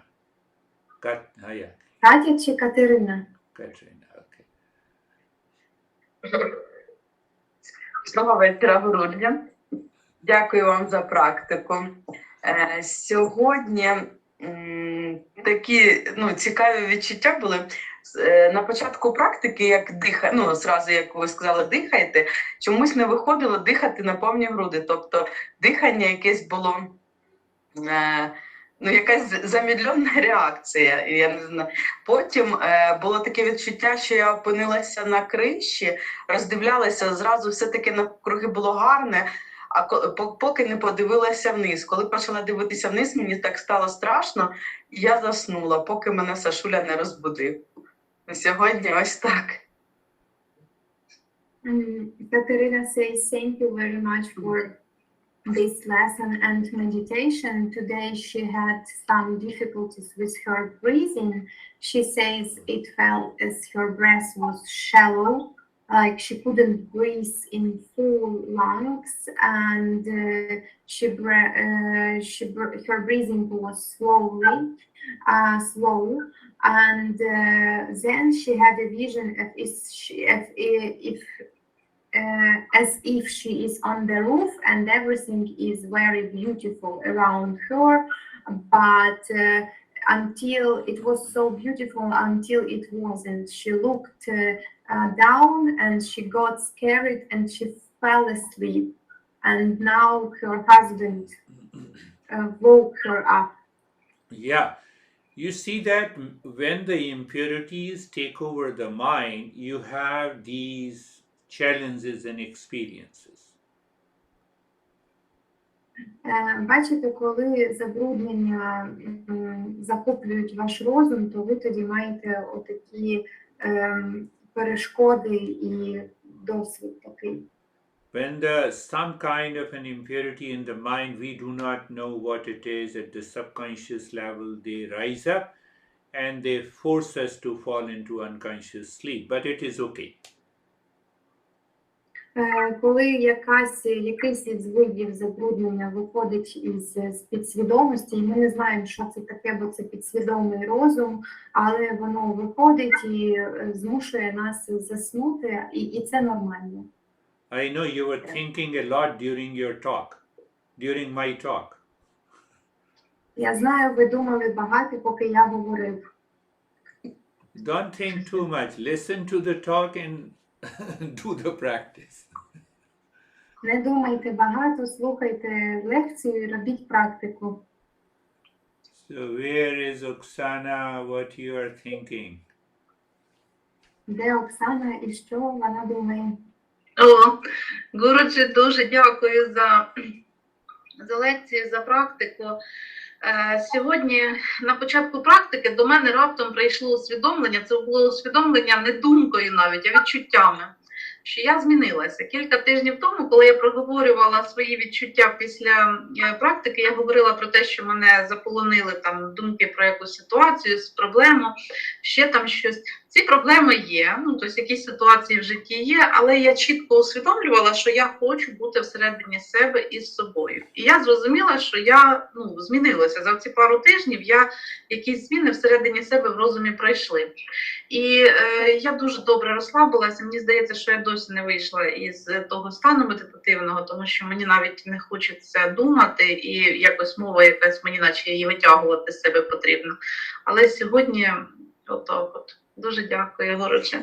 Катя чи Катерина? Katrina, okay. Знову вечора грудня. Дякую вам за практику. Сьогодні такі цікаві відчуття були. На початку практики, як зразу, як ви сказали, дихайте, чомусь не виходило дихати на повні груди. Тобто дихання якесь було, якась замедлена реакція. Я не знаю. Потім було таке відчуття, що я опинилася на криші, роздивлялася, зразу все-таки навкруги було гарне, а поки не подивилася вниз. Коли почала дивитися вниз, мені так стало страшно, і я заснула, поки мене Сашуля не розбудив. Сьогодні ось так. Katerina says thank you very much for this lesson and meditation. Today she had some difficulties with her breathing. She says it felt as her breath was shallow, like she couldn't breathe in full lungs, and her breathing was slow, and then she had a vision as if she is on the roof and everything is very beautiful around her, but until it was so beautiful until it wasn't. She looked down and she got scared and she fell asleep, and now her husband woke her up. Yeah, you see that when the impurities take over the mind, you have these challenges and experiences. Бачите, коли забруднення захоплюють ваш розум, то ви тоді маєте отакі перешкоди і досвід такий. When there's some kind of an impurity in the mind, we do not know what it is at the subconscious level, they rise up and they force us to fall into unconscious sleep, but it is okay. Коли якийсь із видів забруднення виходить із підсвідомості, і ми не знаємо, що це таке, бо це підсвідомий розум, але воно виходить і змушує нас заснути, і це нормально. I know you were thinking a lot during your talk. during my talk. Я знаю, ви думали багато, поки я говорив. Don't think too much. Listen to the talk and do the practice. Не думайте багато, слухайте лекцію і робіть практику. So where is Oksana? What you are thinking? Де Оксана і що вона думає? О, Гуруджі, дуже дякую за лекцію, за практику. Сьогодні на початку практики до мене раптом прийшло усвідомлення, це було усвідомлення не думкою навіть, а відчуттями, що я змінилася. Кілька тижнів тому, коли я проговорювала свої відчуття після практики, я говорила про те, що мене заполонили там думки про якусь ситуацію, проблему, ще там щось. Ці проблеми є, тобто якісь ситуації в житті є, але я чітко усвідомлювала, що я хочу бути всередині себе із собою. І я зрозуміла, що я змінилася. За ці пару тижнів якісь зміни всередині себе в розумі пройшли. І я дуже добре розслабилася. Мені здається, що я досі не вийшла із того стану медитативного, тому що мені навіть не хочеться думати, і якось мова якась, мені наче її витягувати з себе потрібно. Але сьогодні отак. Дуже дякую, Гуруче.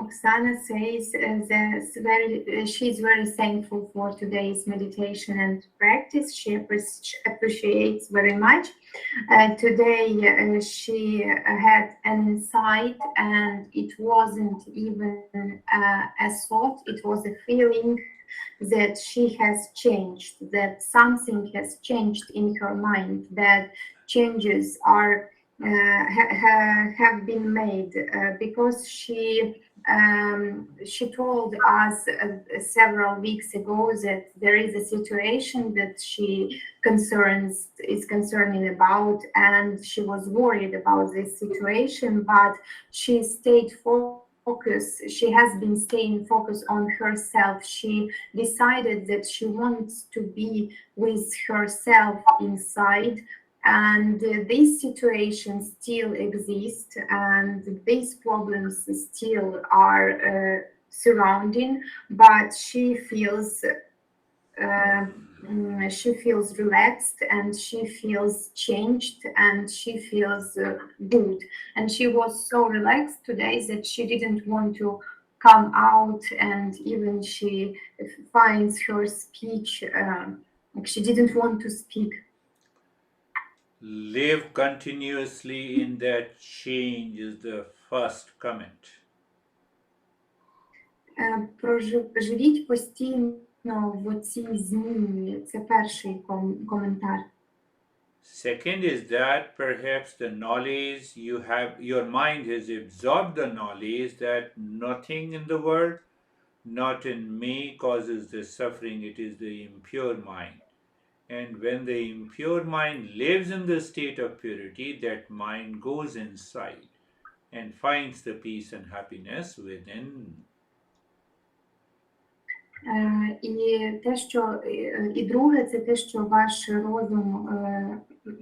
Oksana says she's very thankful for today's meditation and practice. She appreciates very much. Today she had an insight, and it wasn't even a thought, it was a feeling that she has changed, that something has changed in her mind, that changes have been made because she told us several weeks ago that there is a situation that she is concerning about, and she was worried about this situation, but she stayed focused. She has been staying focused on herself. She decided that she wants to be with herself inside. And this situation still exists, and these problems still are surrounding, but she feels relaxed, and she feels changed, and she feels good. And she was so relaxed today that she didn't want to come out, and even she finds her speech, she didn't want to speak. Live continuously in that change is the first comment. Живіть постійно в цій зміні. Це перший коментар. Second is that perhaps the knowledge your mind has absorbed the knowledge that nothing in the world, not in me, causes the suffering. It is the impure mind. And when the impure mind lives in the state of purity, that mind goes inside and finds the peace and happiness within. І друге, це те, що ваш розум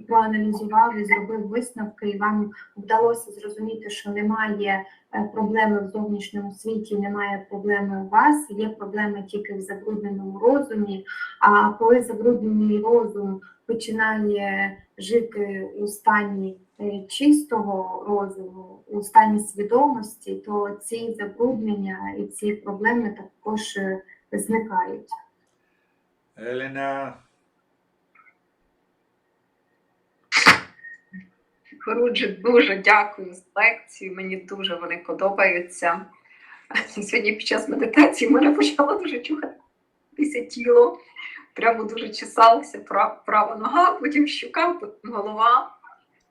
проаналізував і зробив висновки, і вам вдалося зрозуміти, що немає проблеми в зовнішньому світі, немає проблеми у вас, є проблеми тільки в забрудненому розумі. А коли забруднений розум починає жити у стані чистого розуму, у стані свідомості, то ці забруднення і ці проблеми також зникають. Elena. Гуруджі, дуже дякую за лекцію, мені дуже вони подобаються. Сьогодні під час медитації в мене почало дуже чухатися тіло, прямо дуже чесалася права нога, потім щука, потім голова.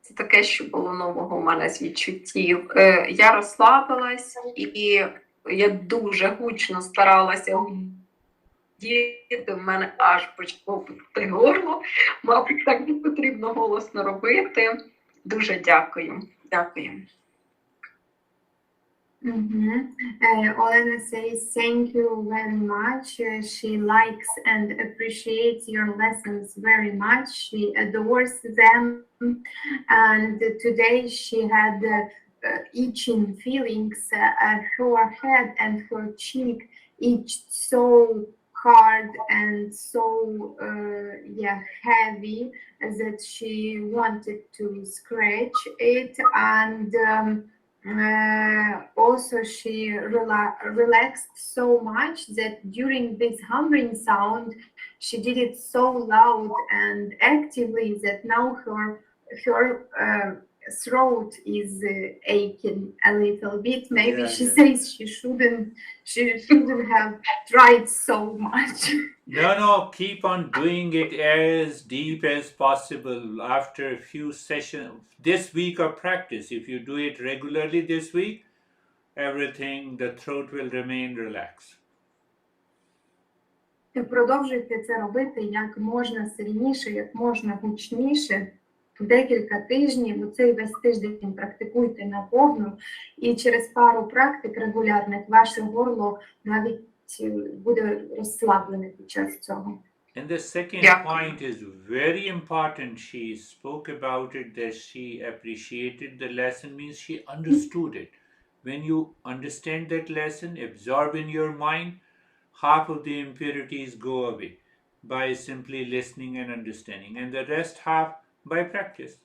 Це таке, що було нового у мене з відчуттів. Я розслабилась і я дуже гучно старалася гудіти, в мене аж почало пекти горло. Мабуть, так не потрібно голосно робити. Дуже дякую. Дякую. Olena says thank you very much. She likes and appreciates your lessons very much. She adores them. And today she had itching feelings. Her head and her cheek itched so hard and so heavy that she wanted to scratch it, and also she relaxed so much that during this humming sound she did it so loud and actively that now her throat is aching a little bit. Maybe Yeah, she yeah. says she shouldn't have tried so much. No, keep on doing it as deep as possible after a few sessions this week of practice. If you do it regularly this week, everything, the throat will remain relaxed. Продовжуйте це робити як можна сильніше, як можна гучніше. Декілька тижнів, цей весь тиждень практикуйте наповну, і через пару практик регулярних ваше горло навіть буде розслаблене під час цього. And the second Дякую. point is very important. She spoke about it, that she appreciated the lesson, means she understood it. When you understand that lesson, absorb in your mind, half of the impurities go away by simply listening and understanding, and the rest half by practice.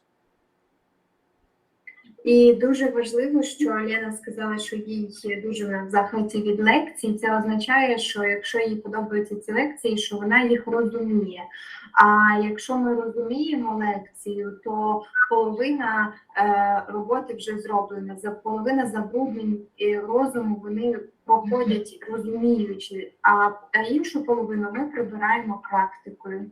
І дуже важливо, що Лена сказала, що їй дуже вона в захваті від лекцій. Це означає, що якщо їй подобаються ці лекції, що вона їх розуміє. А якщо ми розуміємо лекцію, то половина роботи вже зроблена, половина забруднень розуму вони проходять розуміючи, а іншу половину ми прибираємо практикою.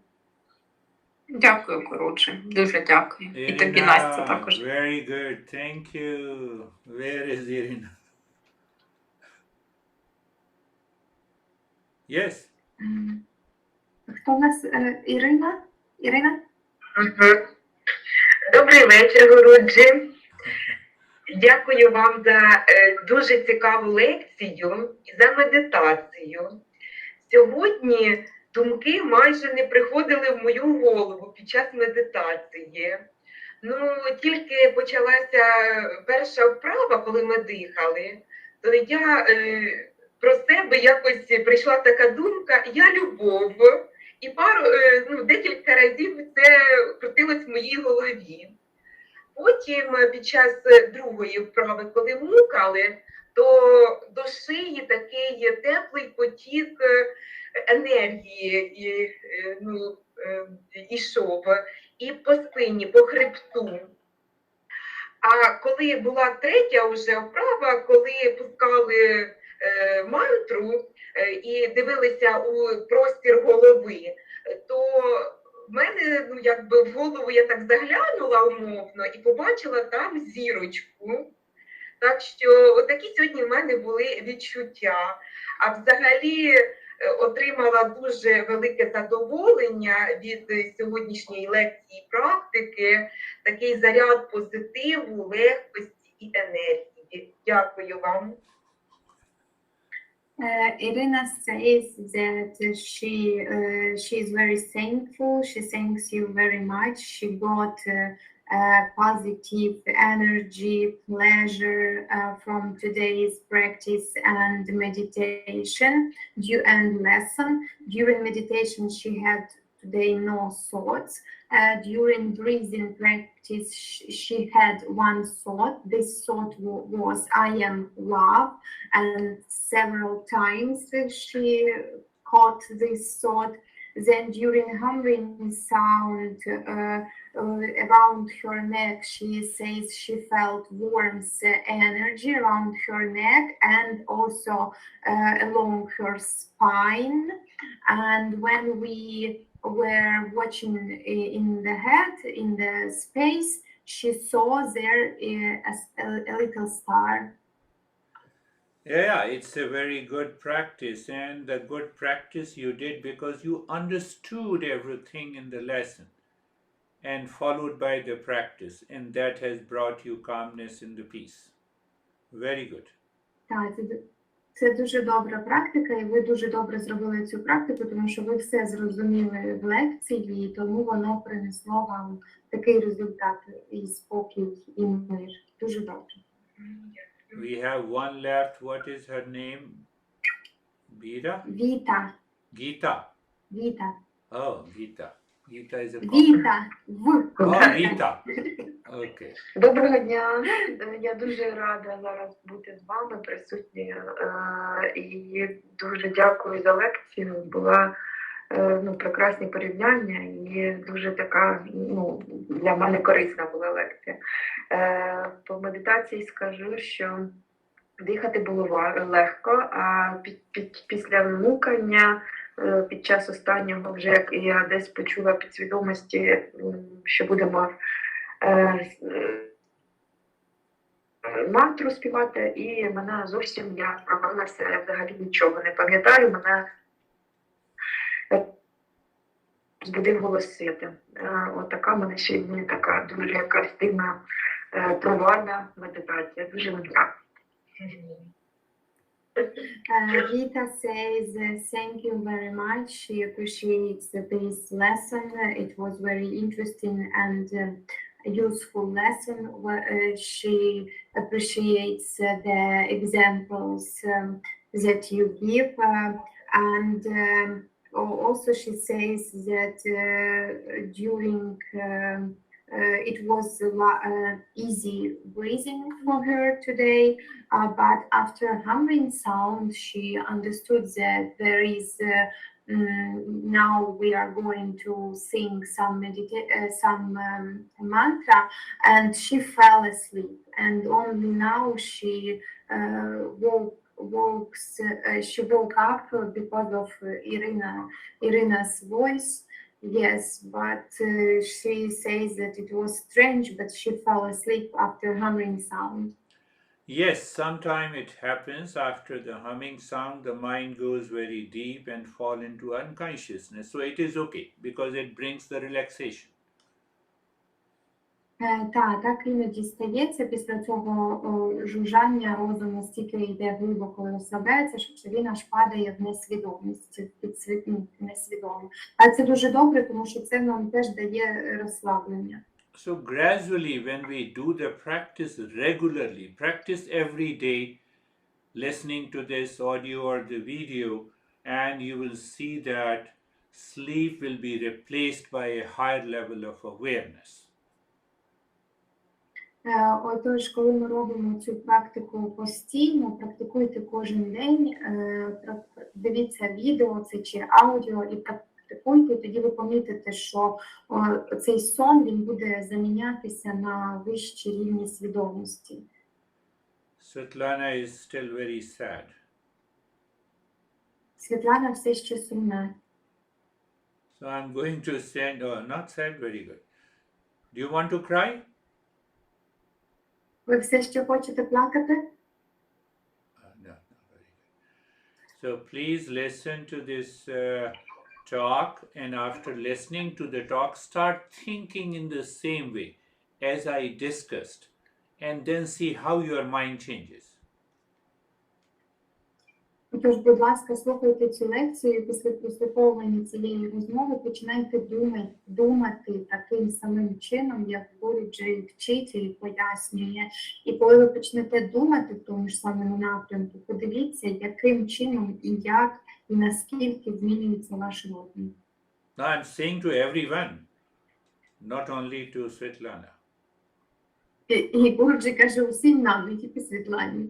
Дякую, коротше. Дуже дякую. І тобі, Irina, Настя, також. very good. Thank you. Where is Irina? Yes. Хто в нас? Ірина? Ірина? Добрий вечір, Гуруджі. Дякую вам за дуже цікаву лекцію і за медитацію. Сьогодні думки майже не приходили в мою голову під час медитації. Ну, тільки почалася перша вправа, коли ми дихали, то я про себе якось прийшла така думка «я любов». І декілька разів це крутилось в моїй голові. Потім під час другої вправи, коли мукали, то до шиї такий теплий потік енергії ішов, і по спині, по хребту. А коли була третя вже вправа, коли пускали мантру і дивилися у простір голови, то в мене, в голову я так заглянула умовно і побачила там зірочку. Так що отакі сьогодні в мене були відчуття. А взагалі отримала дуже велике задоволення від сьогоднішньої лекції практики, такий заряд позитиву, легкості і енергії. Дякую вам. Irina says that she is very thankful. She thanks you very much. She got positive energy, pleasure from today's practice and meditation and lesson. During meditation, she had today no thoughts. During breathing practice, she had one thought. This thought was "I am love," and several times she caught this thought. Then during humming sound around her neck, she says she felt warmth energy around her neck and also along her spine. And when we were watching in the head, in the space, she saw there a little star. Yeah, it's a very good practice, and the good practice you did because you understood everything in the lesson and followed by the practice, and that has brought you calmness in the peace. Very good. Так, це дуже добра практика, і ви дуже добре зробили цю практику, тому що ви все зрозуміли в лекції, і тому воно принесло вам такий результат і спокій, і мир. Дуже добре. We have one left. What is her name? Bira? Віта. Gita. Віта. Oh, Gita. Gita is a Віта. В. Oh, Rita. Okay. Доброго дня. Я дуже рада зараз бути з вами присутні і дуже дякую за лекцію. Була прекрасні порівняння і дуже така для мене корисна була лекція. По медитації скажу, що дихати було легко, а після внукання під час останнього вже як я десь почула підсвідомості, що будемо мантру співати, і мене зовсім я провалилася, я взагалі нічого не пам'ятаю, мене збудив голос світи. Отака мене ще не така дуже якась дивна провальна медитація. Дуже вам дякую. Rita says, thank you very much. She appreciates this lesson. It was very interesting and useful lesson. She appreciates the examples that you give. And also she says that during it was easy breathing for her today, but after humming sound, she understood that there is now we are going to sing some mantra, and she fell asleep. And only now she woke up because of Irina's voice. Yes, but she says that it was strange, but she fell asleep after humming sound. Yes, sometimes it happens after the humming sound, the mind goes very deep and fall into unconsciousness. So it is okay because it brings the relaxation. Так іноді стається після цього жужжання розум настільки йде глибоко і розслабляється, що він аж падає в несвідомість, несвідомо. А це дуже добре, тому що це нам теж дає розслаблення. So gradually, when we do the practice regularly, practice every day, listening to this audio or the video, and you will see that sleep will be replaced by a higher level of awareness. Отож, коли ми робимо цю практику постійно, практикуйте кожен день, дивіться відео це чи аудіо і практикуйте, тоді ви помітите, що цей сон він буде замінятися на вищі рівні свідомості. Svetlana is still very sad. Світлана все ще сумна. So I'm going to send, not sad, very good. Do you want to cry? Ви все ще хочете плакати? No, very good. So please listen to this talk, and after listening to the talk, start thinking in the same way as I discussed, and then see how your mind changes. Тож, будь ласка, слухайте цю лекцію, після прослуховування цієї розмови починайте думати таким самим чином, як Гурджі вчить і пояснює. І коли ви почнете думати в тому ж самому напрямку, подивіться, яким чином і як, і наскільки змінюється ваш розум. Now I'm saying to everyone, not only to Svetlana. І Гурджі каже усім нам, не тільки Світлані.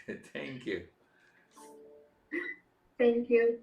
Thank you. Thank you.